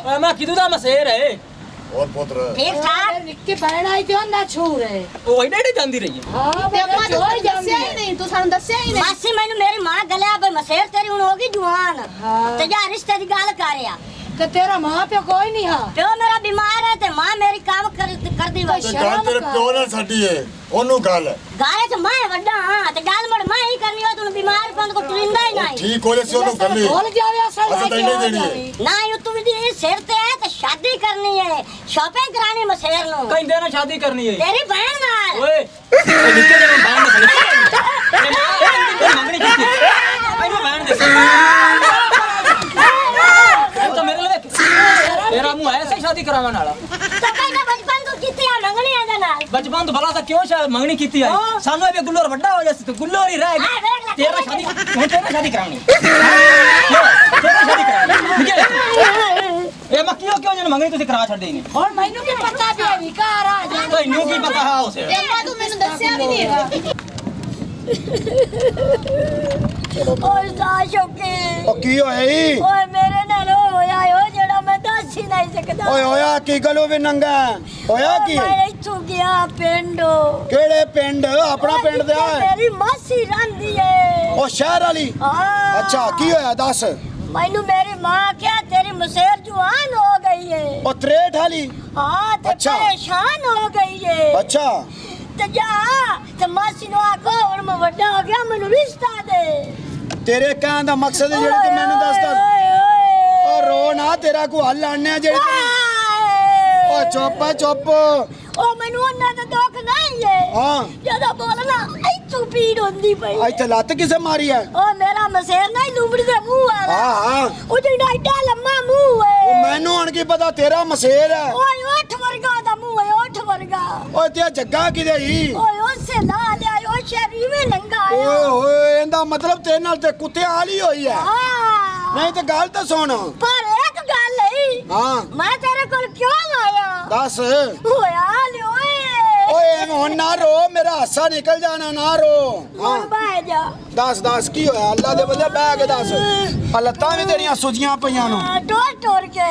मैं किदू दा मसेर है और पुत्र ठीक ठाक निक्की बहन आई ते ना छूर है ओ इडे जांदी रही है हां ਤੇ ਆਪਾਂ ਤਾਂ ਕੋਈ ਦੱਸਿਆ ਹੀ ਨਹੀਂ ਤੂੰ ਸਾਨੂੰ ਦੱਸਿਆ ਹੀ ਨਹੀਂ मासी मैनू मेरी मां गलिया पे मसेर तेरी हुन होगी जवान ते जा रिश्ते दी गल करया ते तेरा मां पे कोई नहीं हा प्यो मेरा बीमार है ते मां मेरी काम कर दी वई ਤੇ ਗੱਲ ਤੇਰੇ ਪਿਓ ਨਾਲ ਸਾਡੀ ਏ ਉਹਨੂੰ ਗੱਲ गाले च मैं वड्डा हां ते गल मड़ मैं ही करनी हो तू बीमार पंद को टरिंदा ही नहीं ਠੀਕ ਹੋ ਜੇ ਸੀ ਉਹਨੂੰ ਗੱਲੀ बोल जावे असल असल तैने देनी है ना यू तू दी सिर ते है ते शादी करनी है शॉपिंग करानी मसेर नु कहंदे ना शादी करनी है तेरी बहन नाल ओए निके जन बहन ने मंगनी की मैंने बहन दे तो मेरे लिए तेरा मुंह ऐसे शादी करावन वाला तो पहले बचपन तो कितनी मंगनी है दे नाल बचपन तो भला सा क्यों मंगनी कीती है सानू भी गुल्लोर बड़ा हो जासी तो गुल्लोर ही रह तेरा शादी करानी तेरा शादी करानी निकल ए मैं क्यों जन मंगनी तुसी करा छड़ देनी और मैनू के पता भी है विकार आ जा तो न्यू की पता है उसे ਤੇ ਆਪਾਂ ਤੂੰ ਮੈਨੂੰ ਦੱਸਿਆ ਵੀ ਨਹੀਂ ਹੈਗਾ ओए साशोके ओ की होया ई ओए मेरे नाल होया हो जेड़ा मैं दस ही नहीं सकदा ओए होया की गलो वे नंगा होया की मैं इथों गया पिंडो केड़े पिंड अपना पिंड दे मेरी मासी रहंदी है ओ शहर वाली हां अच्छा की होया दस मैनू मेरी मां क्या तेरी मसेर जवान हो गई है ओ त्रेठ वाली हां ते अच्छा। परेशान हो गई है अच्छा ते जा ते मासी नु आखो और मैं बड़ा हो गया मैनू रिश्ता दे तेरे कहन दा मकसद है जेड़ी तू मैनू दसदा ओ रो ना तेरा को हल आने जेड़ी ओ चुप ओ मैनू ओना दा दुख नहीं है हां जदा बोलना इथों पीड़ होंदी पई इथे लत किसे मारी है ओ मेरा मसेर नहीं लुबड़ी दे मुंह वाला हां ओ जेड़ा एडा लम्मा मुंह है ओ मैनू हण की पता तेरा मसेर है ओए ओठ वर्गा दा मुंह है ओठ वर्गा ओ ते जग्गा किदे ही ओए ओसे ला ले ओ शरीर में नंगा आया ओए होए इंदा मतलब तेरे नाल ते कुत्ते आली होई है हां नहीं तो गल तो सुन पर एक गल है हां मैं तेरे कोल क्यों आया दस होया ले ओए ओए हुन ना रो मेरा हासा निकल जाना ना रो हां हुन बाहर जा दस की होया अल्लाह दे बंदे बैग दस लत्तां भी तेरियां सुजियां पईयां नु टोर के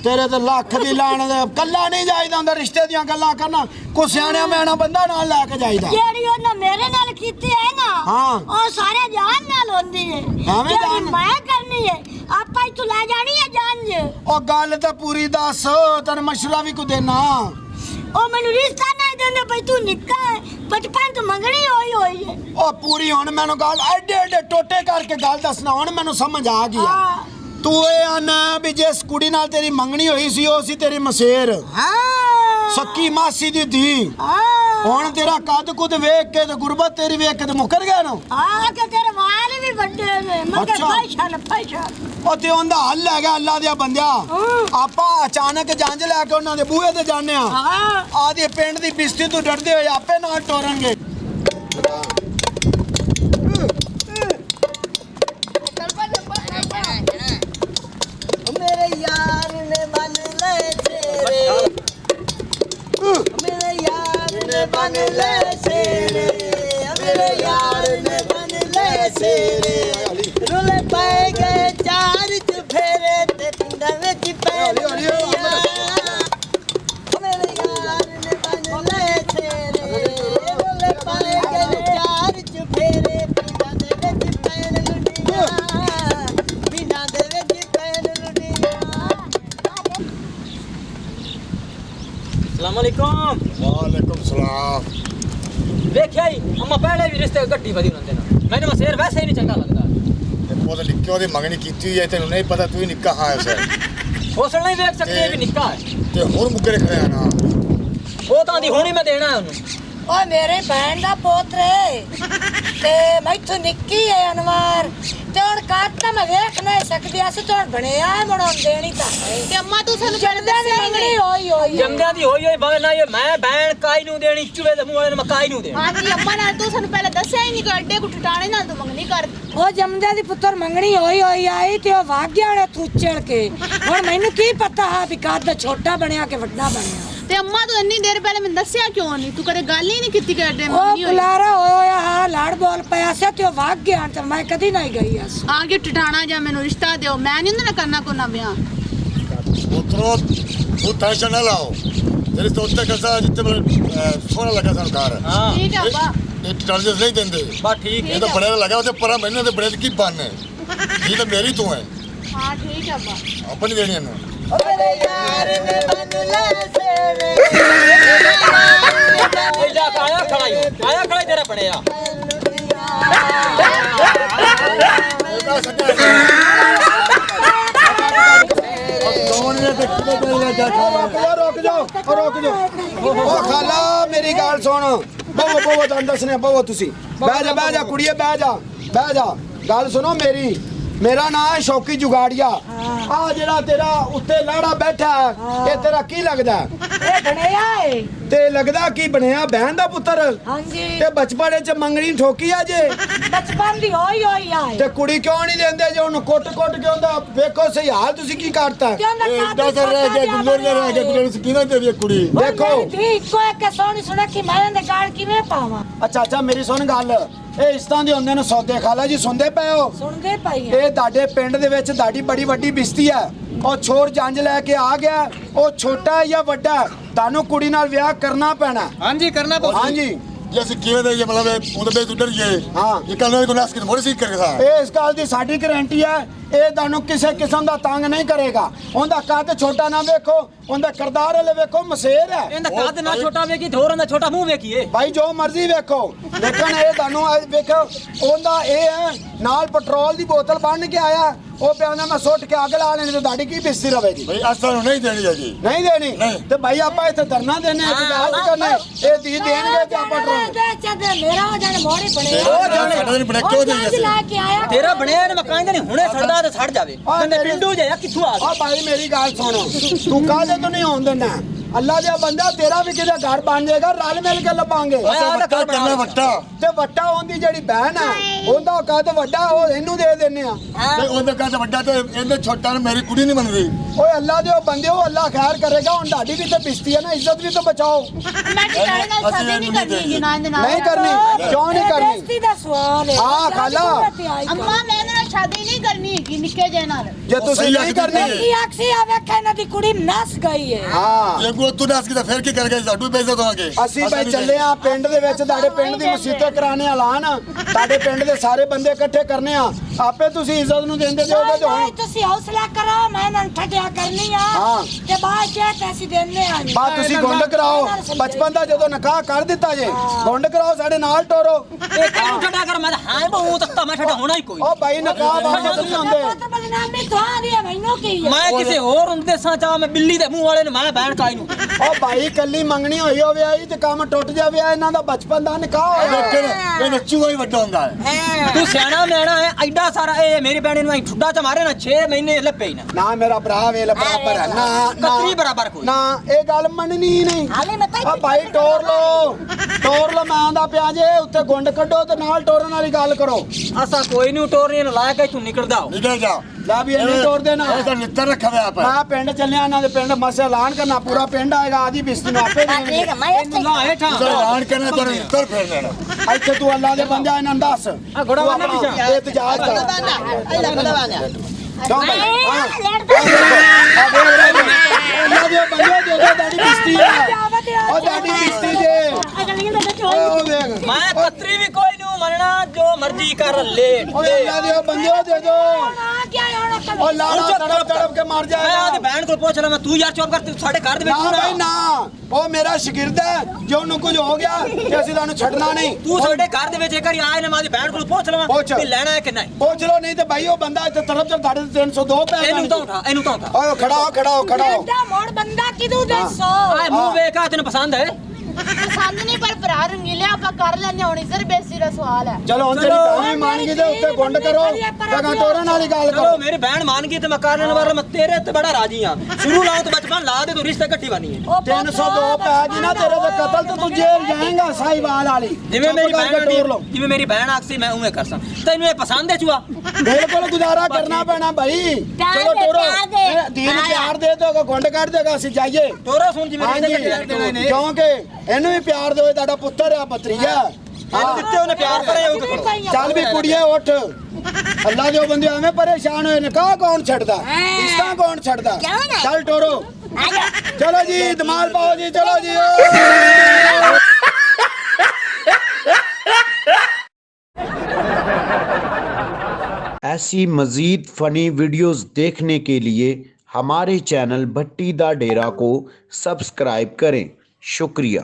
तेरे ते लाख दी लाण दे कल्ला नहीं जाईदा हुंदा रिश्ते दियां गल्लां करना को सियाणा मैना बंदा नाल लेके जाईदा जेड़ी ओने मेरे नाल कीती है ना हां ओ सारे जान नाल होंदी है एवें जेड़ी जान मैं करनी है आपा ही तू ले जानी है जान जे ओ गल ते पूरी दस तन मशवरा भी को देना ओ मैनू रिश्ता नहीं देंदे भाई तू निक्का है बचपन तो मंगनी होई है ओ पूरी हुन मैनू गल एडे एडे टोटे करके गल दसना हुन मैनू समझ आ गई हां तू ए आना भी जिस कुड़ी नाल तेरी मंगनी होई सी ओ सी तेरी मसेर हां सक्की मासी दी धी हां हुन तेरा कद कुद वेख के ते गुरबत तेरी वेख के ते मुकर गया ना हां के तेरे वाल भी बड़े ने मगर अच्छा। पैसा ओ ते ओंदा हल है गया अल्लाह दिया बंदिया आपा अचानक जंज लेके उन्हां दे बूहे ते जाने आ हां आदि पिंड दी बिस्ती तू डरदे होए आपे नाल टोरनगे मेरे यार ने बन ले तेरे मेरे यार ने बन ले तेरे मेरे यार ने बन ले तेरे रुले पाए गए चार चुफेरे ते पिंड विच पैर मेरे यार ने बन ले तेरे रुले पाए गए चार चुफेरे पिंड दे विच पैर लुटिया पिंड दे विच पैर लुटिया अस्सलाम वालेकुम वालेकुम सलाम देखिया ही अम्मा पहले भी रिश्ते गड्डी वदी होंदे ना मैंने मसेर वैसे ही नहीं चंगा लगदा ਤੇ ਪੁੱਤ ਨਿੱਕਿਓ ਦੀ ਮੰਗਣੀ ਕੀਤੀ ਹੋਈ ਹੈ ਤੈਨੂੰ ਨਹੀਂ ਪਤਾ ਤੂੰ ਹੀ ਨਿੱਕਾ ਹਾਂ ਐਸਾ होसल नहीं देख सकते भी निक्का है ਤੇ ਹੁਣ ਮੁੱਕਰੇ ਖੜਿਆ ਨਾ वो तो आंदी होनी मैं देना है उन्हें ओ मेरे बहन दा पोतरे ते मैथों निक्की है अनवार ते हुन काट मैं वेख नहीं सकदी अस तो बनया है बणों देनी ता ਤੇ ਅੰਮਾ ਤੂੰ ਸਾਨੂੰ जड़दे दी मंगनी होई जमदे दी होई बावे ना ये मैं बहन काई नु देनी चुवे दे मुंह वाले ने मकाई नु देनी ਹਾਂਜੀ ਅੰਮਾ ਨਾਲ ਤੂੰ ਸਾਨੂੰ ਪਹਿਲਾਂ ਦੱਸਿਆ ਹੀ ਨਹੀਂ ਕਿ ਅੱਡੇ ਕੋ ਟਟਾਣੇ ਨਾਲ ਤੂੰ ਮੰਗਣੀ ਕਰ ओ जमदे दी पुत्र मंगनी होई आई ते ओ भाग गया ने तू चढ़ के हुन मैनू की पता है भी कद छोटा बनया के वड्डा बनया ਤੇ ਅੰਮਾ ਤੂੰ ਇੰਨੀ ਦੇਰ ਪਹਿਲੇ ਮੈਨੂੰ ਦੱਸਿਆ ਕਿਉਂ ਨਹੀਂ ਤੂੰ ਕਦੇ ਗੱਲ ਹੀ ਨਹੀਂ ਕੀਤੀ ਕਿ ਅੱਡੇ ओ ਮੰਗਣੀ ਹੋਈ बुलारा होया हा लाड़ बोल पया से ते ओ भाग गया ते मैं कदी नहीं गई अस ਆ ਕੇ ਟਟਾਣਾ ਜਾਂ ਮੈਨੂੰ ਰਿਸ਼ਤਾ ਦਿਓ ਮੈਂ ਨਹੀਂ ਉਹਨਾਂ ਨਾਲ ਕਰਨਾ ਕੋਨਾ ਵਿਆਹ ਉਤਰੋ ਤੂੰ ਟੈਨਸ਼ਨ ਨਾ ਲਾਓ ਤੇਰੇ ਤੋਂ ਉੱਤੇ ਕਸਾ ਜਿੱਤੇ ਸੋਹਣਾ ਲੱਗਾ ਸਾਨੂੰ ਘਰ ਹਾਂ ਠੀਕ ਹੈ ਅੱਬਾ ਇਹ ਚਾਰਜਸ ਨਹੀਂ ਦਿੰਦੇ ਬਸ ਠੀਕ ਹੈ ਇਹ ਤਾਂ ਬੜੇ ਲਗਾ ਉੱਤੇ ਪਰ ਮੈਨੂੰ ਤੇ ਬੜੇ ਕੀ ਬੰਨ ਹੈ ਇਹ ਤਾਂ ਮੇਰੀ ਤੂੰ ਹੈ ਹਾਂ ਠੀਕ ਹੈ ਅੱਬਾ ਆਪਣੀ ਦੇਣੀ ਇਹਨੂੰ ओ मेरे यार ने बन ले सेरे ਇਹਦਾ ਆਇਆ ਖੜਾ ਹੀ ਤੇਰਾ ਬਣਿਆ ਇਹਦਾ ਸੱਜਾ ਕੌਣ ਨੇ ਤੇ ਕਿਹਦੇ ਤੇ ਲੱਗਾ ਰੁਕ ਜਾਓ ਉਹ ਖਾਲਾ ਮੇਰੀ ਗੱਲ ਸੁਣ ਬਵੋ ਤੁਹਾਨੂੰ ਦੱਸਣੇ ਬਵੋ ਤੁਸੀਂ ਬਹਿ ਜਾ ਕੁੜੀਏ ਬਹਿ ਜਾ ਗੱਲ ਸੁਣੋ ਮੇਰਾ ਨਾਮ ਹੈ ਸ਼ੌਕੀ ਜੁਗਾੜੀਆ ਆ ਜਿਹੜਾ ਤੇਰਾ ਉੱਤੇ ਲਾੜਾ ਬੈਠਾ ਹੈ, ਇਹ ਤੇਰਾ ਕੀ ਲੱਗਦਾ ਇਹ ਬਣਿਆ ਏ ਤੇ ਲੱਗਦਾ ਕੀ ਬਣਿਆ ਬਹਿਣ ਦਾ ਪੁੱਤਰ ਹਾਂਜੀ ਤੇ ਬਚਪਨੇ ਚ ਮੰਗਣੀ ਠੋਕੀ ਆ ਜੇ ਬਚਪਨ ਦੀ ਹੋਈ ਆਏ ਤੇ ਕੁੜੀ ਕਿਉਂ ਨਹੀਂ ਲੈਂਦੇ ਜੇ ਉਹਨੂੰ ਕੁੱਟ ਕੇ ਉਹਦਾ ਵੇਖੋ ਸਹੀ ਹਾਲ ਤੁਸੀਂ ਕੀ ਕਰਤਾ ਕਿਉਂ ਨਾ ਇਹ ਇੱਦਾਂ ਕਰ ਰਿਹਾ ਕਿ ਗੁੱਲੋਰ ਜਾ ਰਿਹਾ ਕਿ ਗੁੱਲੋਰ ਨੂੰ ਸਕੀਨਾ ਦੇ ਰਹੀ ਕੁੜੀ ਦੇਖੋ। ਇੱਕੋ ਇੱਕ ਸੋਹਣੀ ਸੁਣਖੀ ਮੈਂ ਦੇ ਗਾਲ ਕਿਵੇਂ ਪਾਵਾਂ ਅੱਛਾ ਮੇਰੀ ਸੁਣ ਗੱਲ ਇਹ ਇਸ ਤਰ੍ਹਾਂ ਦੇ ਹੁੰਦੇ ਨੇ ਸੌਦੇ ਖਾਲਾ ਜੀ ਸੁਣਦੇ ਪਏ ਹੋ ਸੁਣਦੇ ਪਈ ਇਹ ਤੁਹਾਡੇ ਪਿੰਡ ਦੇ ਵਿੱਚ ਤੁਹਾਡੀ ਬੜੀ ਵੱਡੀ ਬਿਸਤੀ ਹੈ ਉਹ ਛੋਰ ਜੰਜ ਲੈ ਕੇ ਆ ਗਿਆ ਉਹ ਛੋਟਾ ਹੈ ਜਾਂ ਵੱਡਾ ਹੈ? ਤੁਹਾਨੂੰ ਕੁੜੀ ਨਾਲ ਵਿਆਹ ਕਰਨਾ ਪੈਣਾ ਹਾਂਜੀ ਕਰਨਾ ਹਾਂਜੀ ਜੇ ਅਸੀਂ ਕਿਵੇਂ ਦੇ ਮਤਲਬ ਉਹਦੇ ਬੇਸ ਉੱਡਰ ਗਏ ਹਾਂ। ਇਹ ਕੱਲ ਨੂੰ ਨਾਸ ਕੇ ਮੋੜੀ ਸੀ ਕਰਕੇ ਸਾ ਇਹ ਇਸ ਗੱਲ ਦੀ ਸਾਡੀ ਗਾਰੰਟੀ ਹੈ ਇਹ ਤੁਹਾਨੂੰ ਕਿਸੇ ਕਿਸਮ ਦਾ ਤੰਗ ਨਹੀਂ ਕਰੇਗਾ ਉਹਦਾ ਕੱਦ ਛੋਟਾ ਨਾ ਵੇਖੋ ਉਹਦਾ ਕਰਦਾਰ ਵਾਲੇ ਵੇਖੋ ਮਸੇਰ ਹੈ ਇਹਦਾ ਕੱਦ ਨਾ ਛੋਟਾ ਵੇਖੀ ਧੋਰਨ ਦਾ ਛੋਟਾ ਮੂੰਹ ਵੇਖੀਏ ਭਾਈ ਜੋ ਮਰਜ਼ੀ ਵੇਖੋ ਲੇਕਿਨ ਇਹ ਤੁਹਾਨੂੰ ਵੇਖੋ ਉਹਦਾ ਇਹ ਹੈ ਨਾਲ ਪੈਟਰੋਲ ਦੀ ਬੋਤਲ ਬੰਨ ਕੇ ਆਇਆ ਉਹ ਪਿਆਣਾ ਮੈਂ ਸੁੱਟ ਕੇ ਅੱਗ ਲਾ ਲੈਣੀ ਤੇ ਤੁਹਾਡੀ ਕੀ ਬਿਸਤੀ ਰਵੇਗੀ ਭਾਈ ਅਸਾਂ ਨੂੰ ਨਹੀਂ ਦੇਣੀ ਹੈਗੀ ਨਹੀਂ ਦੇਣੀ ਨਹੀਂ। ਤੇ ਭਾਈ ਆਪਾਂ ਇੱਥੇ ਧਰਨਾ ਦੇਣੇ ਆ ਗੱਲ ਕਰਨਾ ਇਹ ਦੀ ਦੇਣਗੇ ਤੇ ਆਪਾਂ ਡਰਾਉਂਗੇ ਮੇਰਾ ਹੋ ਜਾਣ ਮੋੜੀ ਬਣਿਆ ਸਾਡਾ ਦਿਨ ਬਣਾ ਕਿਉਂ ਦੇਈਏ ਅਸੀਂ ਲੈ ਕੇ ਆਇਆ ਤੇਰਾ ਬਣਿਆ ਨੇ ਮਕਾਨ ਦੇ ਨਹੀਂ ਹੁਣੇ ਸੜਦਾ ਤੇ ਸੜ ਜਾਵੇ ਕਹਿੰਦੇ ਪਿੰਡੂ ਜਿਹਾ ਕਿੱਥੋਂ ਆ ਆ ਭਾਈ ਮੇਰੀ ਗੱਲ ਸੁਣੋ ਤੂੰ ਕਾਹਦੇ ਤੋਂ ਨਹੀਂ ਆਉਣ ਦੇਣਾ ਅੱਲਾ ਦਾ ਬੰਦਾ ਤੇਰਾ ਵੀ ਕਿਤੇ ਘਰ ਬਣ ਜਾਏਗਾ ਰਲ ਮਿਲ ਕੇ ਲੱਭਾਂਗੇ ਵੱਟਾ ਕਰਨਾ ਵੱਟਾ ਤੇ ਵੱਟਾ ਉਹਦੀ ਜਿਹੜੀ ਬਹਿਨ ਹੈ ਉਹਦਾ ਕੱਦ ਵੱਡਾ ਉਹ ਇਹਨੂੰ ਦੇ ਦਿੰਨੇ ਆ ਤੇ ਉਹਦਾ ਕੱਦ ਵੱਡਾ ਤੇ ਇਹਦੇ ਛੋਟਾ ਨੂੰ ਮੇਰੀ ਕੁੜੀ ਨਹੀਂ ਮੰਨਦੀ ਓਏ ਅੱਲਾ ਦੇ ਬੰਦੇ ਉਹ ਅੱਲਾ ਖੈਰ ਕਰੇਗਾ ਹੁਣ ਤੁਹਾਡੀ ਵੀ ਤੇ ਬਿਸਤੀ ਹੈ ਨਾ ਇੱਜ਼ਤ ਵੀ ਤਾਂ ਬਚਾਓ ਮੈਂ ਟਿਕਾਣੇ ਨਾਲ ਸ਼ਾਦੀ ਨਹੀਂ ਕਰਨੀ ਜਨਾਨ ਦੇ ਨਾਲ ਨਹੀਂ ਕਰਨੀ ਕਿਉਂ ਨਹੀਂ ਕਰਨੀ ਬੇਇੱਜ਼ਤੀ ਦਾ ਸਵਾਲ ਹੈ ਹਾਂ, ਖਾਲਾ। ਅੰਮਾ ਮੈਂ ਇਹਦੇ ਨਾਲ ਸ਼ਾਦੀ ਨਹੀਂ ਕਰਨੀ ਹੈਗੀ ਨਿੱਕੇ ਜੇ ਨਾਲ ਜੇ ਤੁਸੀਂ ਨਹੀਂ ਕਰਨੀ ਕੀ ਆਖੀ ਆ ਵੇਖੇ ਇਹਨਾਂ ਦੀ ਕੁੜੀ ਨਸ ਗਈ ਹੈ ਹਾਂ ਇਹ ਕੋ ਤੂੰ ਦੱਸ ਕੇ ਤਾਂ ਫਿਰ ਕੀ ਕਰੇਗਾ ਸਾਡੂ ਬੇਇੱਜ਼ਤ ਹੋਵਾਂਗੇ ਅਸੀਂ ਭਾਈ ਚੱਲੇ ਆ ਪਿੰਡ ਦੇ ਵਿੱਚ ਤੁਹਾਡੇ ਪਿੰਡ ਦੀ ਮਸੀਤੇ ਕਰਾਣੇ ਐਲਾਨ ਤੁਹਾਡੇ ਪਿੰਡ ਦੇ ਸਾਰੇ ਬੰਦੇ ਇਕੱਠੇ ਕਰਨੇ ਆ ਆਪੇ ਤੁਸੀਂ ਇੱਜ਼ਤ ਨੂੰ ਦਿੰਦੇ ਦਿਓਗੇ ਤੇ ਹੁਣ ਤੁਸੀਂ ਹੌਸਲਾ ਕਰੋ ਮੈਂ ਇਹਨਾਂ ਨੂੰ ਠੱਡਿਆ ਕਰਨੀ ਆ ਹਾਂ। ਤੇ ਬਾਅਦ ਜੇ ਪੈਸੇ ਦੇਣੇ ਆ ਬਾਤ ਤੁਸੀਂ ਗੁੰਡ ਕਰਾਓ ਬਚਪਨ ਦਾ ਜਦੋਂ ਨਿਕਾਹ ਕਰ ਦਿੱਤਾ ਜੇ ਗੁੰਡ ਕਰਾਓ ਸਾਡੇ ਨਾਲ ਟੋਰੋ ਇਹ ਕਾਹਨੂੰ ਛੱਡਿਆ ਕਰ ਮੈਂ ਹਾਂ ਬਹੁ ਤੱਕ ਮੈਂ ਛੱਡਾ ਹੋਣਾ ਹੀ ਕੋਈ ਉਹ ਭਾਈ ਨਿਕਾਹ ਵਾਪਸ ਨਹੀਂ ਆਉਂਦੇ ਬਦਨਾਮੀ ਤੁਹਾਡੀ ਹੈ ਮੈਨੂੰ ਕੀ ਹੈ ਮੈਂ ਕਿਸੇ ਹੋਰ ਹੁੰਦੇ ਸਾਂ ਚਾਹ ਮੈਂ ਬਿੱਲੀ ਦੇ ਮੂੰਹ ਵਾਲੇ ਨੂੰ ਮੈਂ ਬੈਣ ਕਾਈ ਨੂੰ ਉਹ ਭਾਈ ਕੱਲੀ ਮੰਗਣੀ ਹੋਈ ਹੋਵੇ ਆਈ ਤੇ ਕੰਮ ਟੁੱਟ ਜਾਵੇ ਇਹਨਾਂ ਦਾ ਬਚਪਨ ਦਾ ਨਿਕਾਹ ਹੋਇਆ ਇਹ ਨੱਚੂਗਾ ਹੀ ਵੱਡਾ ਹੁੰਦਾ ਹੈ ਤੂੰ ਸਿਆਣਾ ਮੈਣਾ ਹੈ ਐਡਾ ਸਾਰਾ ਇਹ ਮੇਰੀ ਭੈਣ ਨੂੰ ਠੁੱਡਾ ਚ ਮਾਰੇ ਨਾ 6 ਮਹੀਨੇ ਲੱਭੇ ਹੀ ਨਾ ਨਾ ਮੇਰਾ ਭਰਾ ਵੇਲ ਬਰਾਬਰ ਹੈ ਨਾ ਕਤਰੀ ਬਰਾਬਰ ਕੋਈ ਨਾ ਇਹ ਗੱਲ ਮੰਨਣੀ ਨਹੀਂ ਹਾਲੇ ਮੈਂ ਤਾਂ ਆ ਭਾਈ ਟੋਰ ਲੋ ਮੈਂ ਆਂਦਾ ਪਿਆ ਜੇ ਉੱਤੇ ਗੁੰਡ ਕੱਢੋ ਤੇ ਨਾਲ ਟੋਰਨ ਵਾਲੀ ਗੱਲ ਕਰੋ ਅਸਾਂ ਕੋਈ ਨਹੀਂ ਟੋਰਨੀ ਨੂੰ ਲਾ ਕੇ ਤੂੰ ਨਿਕਲਦਾ ਹੋ ਨਿਕਲ ਜਾ ਲੈ ਵੀ ਇਹਨੂੰ ਤੋੜ ਦੇਣਾ ਇਹ ਤਾਂ ਨਿੱਤਰ ਰੱਖਿਆ ਹੋਇਆ ਆਪਾਂ ਮੈਂ ਪਿੰਡ ਚੱਲਿਆ ਇਹਨਾਂ ਦੇ ਪਿੰਡ ਮਸੇ ਐਲਾਨ ਕਰਨਾ ਪੂਰਾ ਪਿੰਡ ਆਏਗਾ ਆਦੀ ਬਿਸਤੀ ਨੂੰ ਆਪੇ ਦੇਣਗੇ ਇਹਨੂੰ ਲਾ ਹੇਠਾਂ ਤੁਸੀਂ ਐਲਾਨ ਕਰਨਾ ਤਾਂ ਨਿੱਤਰ ਫੇਰ ਲੈਣਾ ਇੱਥੇ ਤੂੰ ਅੱਲਾ ਦੇ ਬੰਦੇ ਇਹਨਾਂ ਨੂੰ ਦੱਸ ਆ ਘੋੜਾ ਵਾਲਾ ਪਿੱਛਾ ਇਤਜਾਜ ਕਰ आई लगा दबाना ਕਿਉਂ ਭਾਈ ਹਾਂ ਆ ਅੱਲਾ ਦੇ ਬੰਦੇ ਦੇ ਦਾੜੀ ਬਿਸਤੀ ਹੈ ਉਹ ਦਾੜੀ ਬਿਸਤੀ ਜੇ ਉਹ ਵੇਖ ਮੈਂ ਕਤਰੀ ਵੀ ਕੋਈ ਨਹੀਂ ਮੰਨਣਾ ਜੋ ਮਰਜ਼ੀ ਕਰ ਲੈ ਓਏ ਅੱਲਾ ਦੇ ਬੰਦੇ ਦੇ ਦੋ ਉਹ ਲਾੜਾ ਤੜਪ ਕੇ ਮਰ ਮੈਂ ਆਦੀ ਜਾਏਗਾ ਭੈਣ ਕੋਲ ਪੁੱਛ ਲਾ ਮੈਂ ਤੂੰ ਯਾਰ ਚੁੱਪ ਕਰ ਤੂੰ ਸਾਡੇ ਘਰ ਦੇ ਵਿੱਚ ਨਾ ਭਾਈ ਨਾ ਉਹ ਮੇਰਾ ਸ਼ਾਗਿਰਦ ਹੈ ਜੇ ਉਹਨੂੰ ਕੁਝ ਹੋ ਗਿਆ ਤੇ ਅਸੀਂ ਤੁਹਾਨੂੰ ਛੱਡਣਾ ਨਹੀਂ ਤੂੰ ਸਾਡੇ ਘਰ ਦੇ ਵਿੱਚ ਇੱਕ ਵਾਰੀ ਆਏ ਨਾ ਮਾਦੀ ਭੈਣ ਕੋਲ ਪੁੱਛ ਲਵਾਂ ਪੁੱਛ। ਵੀ ਲੈਣਾ ਹੈ ਕਿ ਨਹੀਂ ਪੁੱਛ ਲੋ ਨਹੀਂ ਤੇ ਭਾਈ ਉਹ ਬੰਦਾ ਇੱਥੇ ਤਰਫ ਤੋਂ ਤੁਹਾਡੇ 302 ਪੈ ਇਹਨੂੰ ਤਾਂ ਉਠਾ ਇਹਨੂੰ ਤਾਂ ਉਠਾ ਓਏ ਖੜਾ ਹੋ ਐਡਾ ਮੋੜ ਬੰਦਾ ਕਿਦੋਂ ਦੱਸੋ ਆਏ ਮੂੰਹ ਵੇਖਾ ਤੈਨੂੰ ਪਸੰਦ ਹੈ ਪਸੰਦ ਨਹੀਂ ਪਰ ਭਰਾ ਰੰਗੀਲੇ ਆਪਾਂ ਕਰ ਲੈਣੇ ਹੋਣੀ ਸਰ ਬੇਸੀ ਦਾ ਸਵਾਲ ਹੈ ਚਲੋ ਹੁਣ ਤੇਰੀ ਕਹਾਣੀ ਮੰਨ ਗਈ ਤੇ ਉੱਤੇ ਗੁੰਡ ਕਰੋ ਜਗਾ ਟੋਰਨ ਵਾਲੀ ਗੱਲ ਚਲੋ ਕਰੋ ਮੇਰੀ ਭੈਣ ਮੰਨ ਗਈ ਤੇ ਮੈਂ ਕਰ ਲੈਣ ਵਾਲਾ ਮੈਂ ਤੇਰੇ ਤੇ ਬੜਾ ਰਾਜੀ ਆ ਸ਼ੁਰੂ ਲਾਓ ਤੇ ਬਚਪਨ ਲਾ ਦੇ ਤੂੰ ਰਿਸ਼ਤਾ ਇਕੱਠੀ ਬਣੀ ਹੈ 302 ਪੈ ਗਈ ਨਾ ਤੇਰੇ ਤੇ ਕਤਲ ਤੇ ਤੂੰ ਜੇਲ੍ਹ ਜਾਏਗਾ ਸਾਈਵਾਲ ਵਾਲੀ ਜਿਵੇਂ ਮੇਰੀ ਚੁੱਪ ਕਰਕੇ ਭੈਣ ਟੋਰ ਲਓ ਜਿਵੇਂ ਮੇਰੀ ਭੈਣ ਆਖਸੀ ਮੈਂ ਉਵੇਂ ਕਰਸਾਂ ਤੈਨੂੰ ਇਹ ਪਸੰਦ ਹੈ ਚੂਆ ਬਿਲਕੁਲ ਗੁਜ਼ਾਰਾ ਕਰਨਾ ਪੈਣਾ ਭਾਈ ਚਲੋ ਟੋਰੋ ਇਹ ਦੀਨ ਪਿਆਰ ਦੇ ਦੋ ਗੁੰਡ ਕੱਢ ਦੇਗਾ ਅਸੀਂ ਜਾਈਏ ਤੋਰਾ ਸੁਣ ਜਿਵੇਂ ਹਾਂਜੀ ਇਹਨੇ ਕਿਉਂਕਿ ਇਹਨੂੰ ਵੀ ਪਿਆਰ ਦਿਓ ਤੁਹਾਡਾ ਪੁੱਤਰ ਆ ਭਤਰੀਆ ਦਿੱਤੇ ਉਹਨੇ ਪਿਆਰ ਕਰੇ ਉਹ ਚੱਲ ਵੀ ਕੁੜੀਏ ਉੱਠ अल्लाह दे बंदे हमें परेशान होए ने कहा कौन छड़दा इसका कौन छड़दा क्यों ना? चल टोरो चलो जी धमाल पाओ जी चलो जी ऐसी मजीद फनी वीडियोस देखने के लिए हमारे चैनल भट्टी दा डेरा को सब्सक्राइब करें। शुक्रिया।